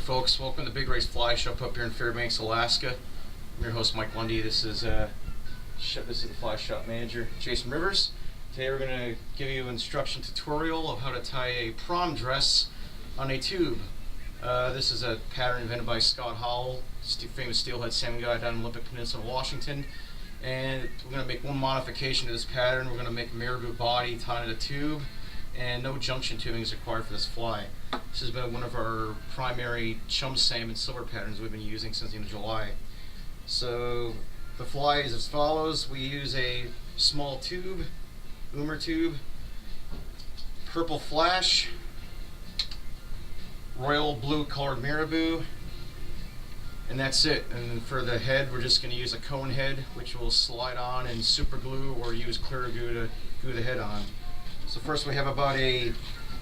folks, welcome to Big Ray's Fly Shop up here in Fairbanks, Alaska. I'm your host, Mike Lundy. This is the Fly Shop manager, Jason Rivers. Today we're going to give you an instruction tutorial of how to tie a prom dress on a tube. This is a pattern invented by Scott Howell, famous steelhead salmon guy down in the Olympic Peninsula, Washington. And we're going to make one modification to this pattern. We're going to make a marabou body tied in a tube, and no junction tubing is required for this fly. This has been one of our primary chum salmon silver patterns we've been using since the end of July. So the fly is as follows. We use a small tube, boomer tube, purple flash, royal blue colored marabou, and that's it. And for the head, we're just going to use a cone head, which will slide on and super glue or use clear glue to glue the head on. So first we have about a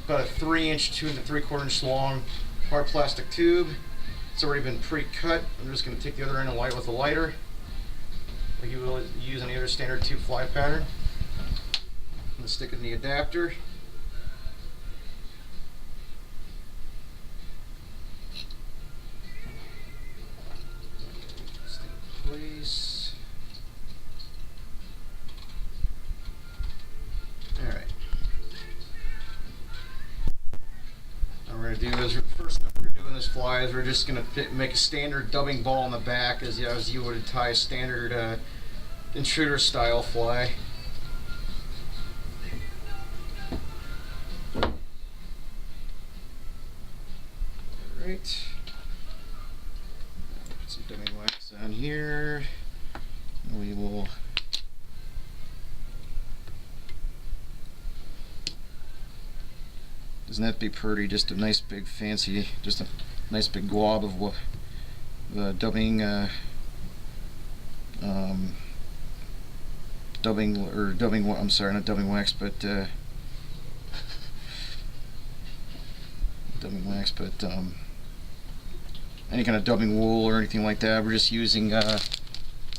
3-inch, 2 3/4 inch long hard plastic tube. It's already been pre-cut. I'm just going to take the other end and light it with a lighter, like you will use any other standard tube fly pattern. I'm going to stick it in the adapter. Stick it in place. Alright. First step we're doing this fly is we're just going to make a standard dubbing ball in the back as you would tie a standard intruder style fly. Alright, put some dubbing wax on here. We will Doesn't that be pretty? Just a nice big fancy, just a nice big glob of dubbing, I'm sorry, not dubbing wax, but dubbing wax, but any kind of dubbing wool or anything like that. We're just using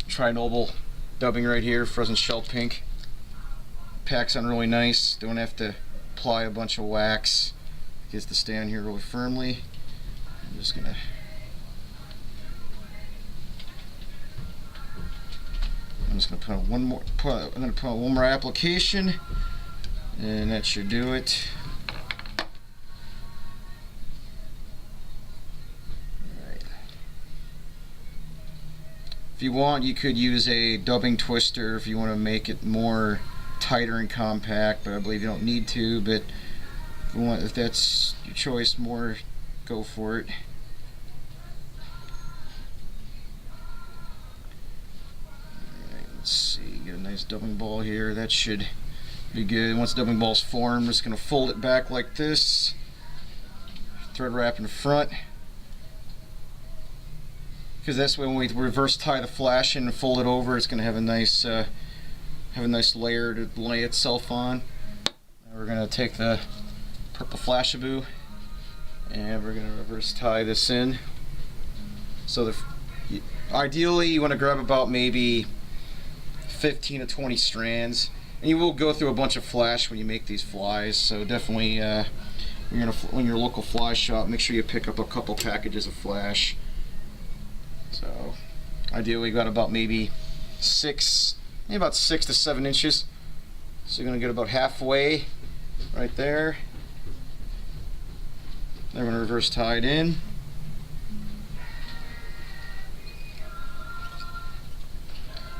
tri-noble dubbing right here, frozen shell pink. Packs on really nice. Don't have to apply a bunch of wax. It gets to stay on here really firmly. I'm just gonna put on one more application, and that should do it. Alright. If you want, you could use a dubbing twister if you want to make it more tighter and compact, but I believe you don't need to. But if that's your choice, more, go for it. Alright, let's see, get a nice dubbing ball here. That should be good. Once the dubbing ball's formed, I'm just going to fold it back like this, thread wrap in front, because that's when we reverse tie the flash in and fold it over, it's going to have a nice layer to lay itself on. Now we're going to take the purple flashaboo and we're going to reverse tie this in. So ideally you want to grab about maybe 15 to 20 strands, and you will go through a bunch of flash when you make these flies, so definitely when you're a local fly shop, make sure you pick up a couple packages of flash. So ideally you got about maybe about 6 to 7 inches. So you're going to get about halfway right there. Then we're going to reverse tie it in.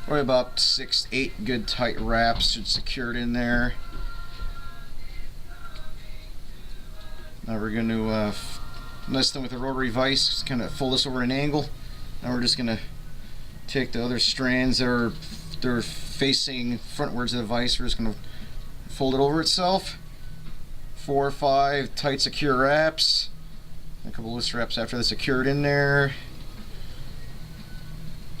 Probably about 6, 8 good tight wraps should secure it in there. Now we're going to mess them with a rotary vise, just kind of fold this over at an angle. Now we're just going to take the other strands that they're facing frontwards of the vise. We're just going to fold it over itself. 4 or 5 tight secure wraps. A couple loose wraps after that's secured in there.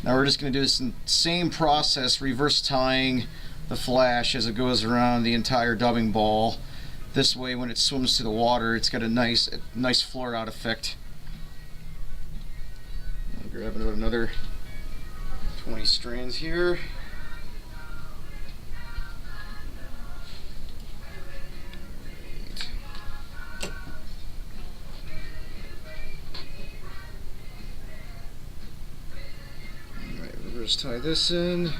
Now we're just going to do this same process, reverse tying the flash as it goes around the entire dubbing ball. This way when it swims to the water, it's got a nice floor out effect. I'll grab another 20 strands here. just tie this in.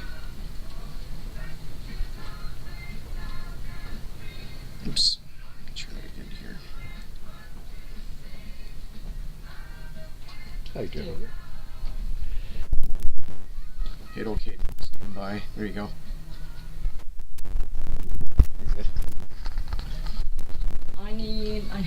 Oops. Try it again here. How you doing? Hit OK. Stand by. There you go. I